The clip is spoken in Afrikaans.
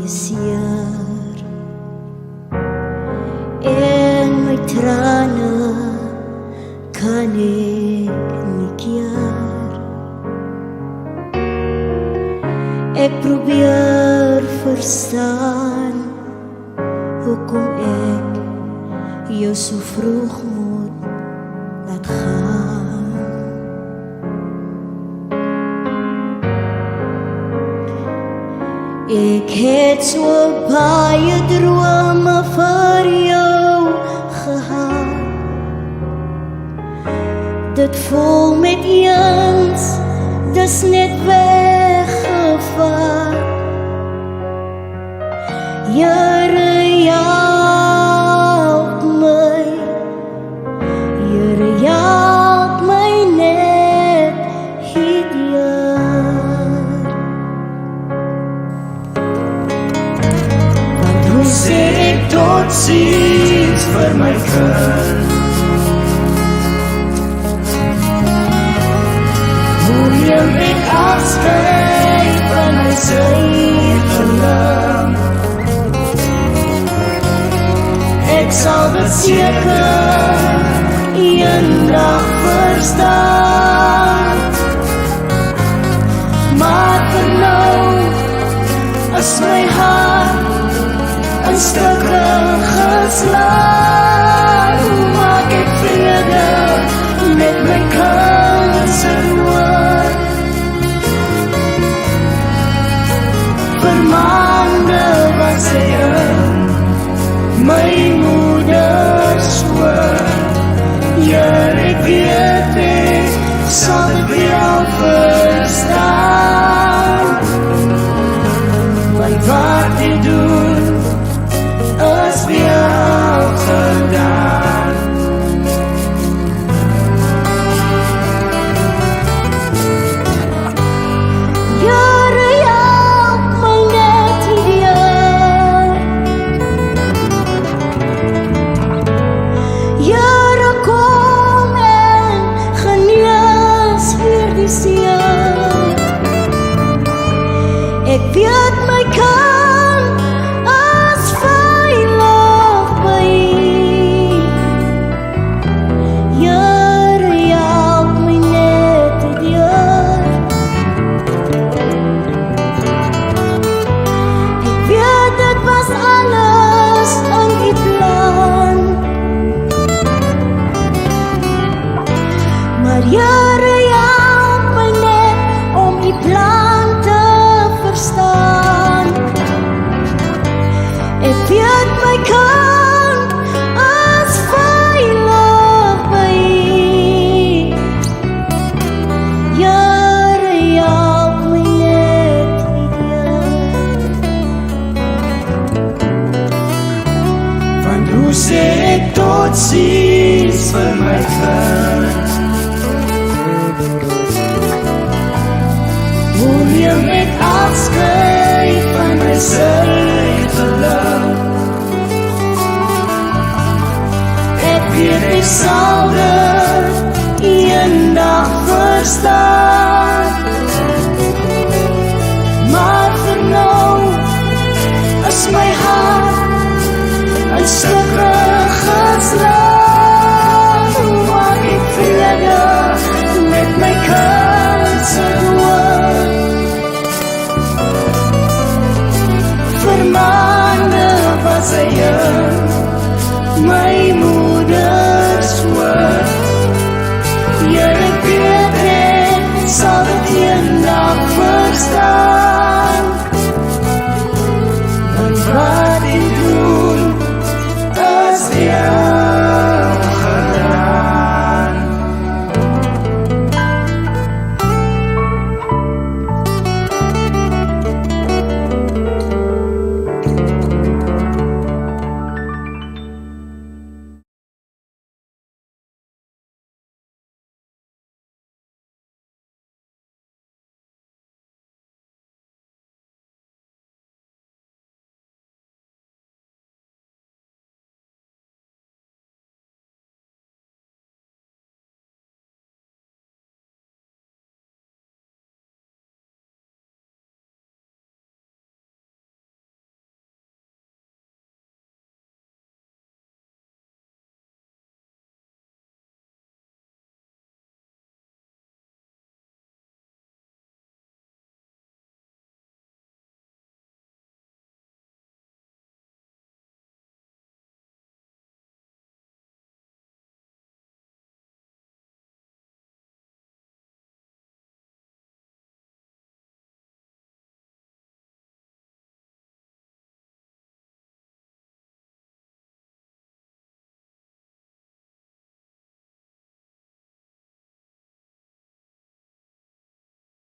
is jaar en my trane kan ek nie keer. Ek probeer verstaan hoekom ek jou so vroeg moet laat gaan. Ek het so baie drome vir jou gehad. Dit voel met eens, dis net weggevaar. Here, help my. Here, help my net hierdeur. Want hoe sê ek tot ziens vir my kind? Hoe ek afskeid van my verlang. Ek sal dit seker eendag verstaan. Maar vir nou is my hart in stukke geslaan. Hoe maak ek vrede met my kind se woord? Vir maande was sy my moederswoord. Here, ek weet ek sal dit wel verstaan. Want wat ek doen is wel gedaan. Here, help my net hierdeur. Here, kom en genees hierdie seer. Ek weet my kind is veilig by U. Here, help my net hierdeur. Ek weet dit was alles in U plan. Maar Here, help my net om U plan te verstaan. Ek weet my kind is veilig by U. Here, help my net hierdeur. Want hoe sê ek tot ziens vir my kind? Hoe neem ek afskeid van my verlang? Ek weet ek sal dit eendag verstaan. Maar vir nou is my hart in stukke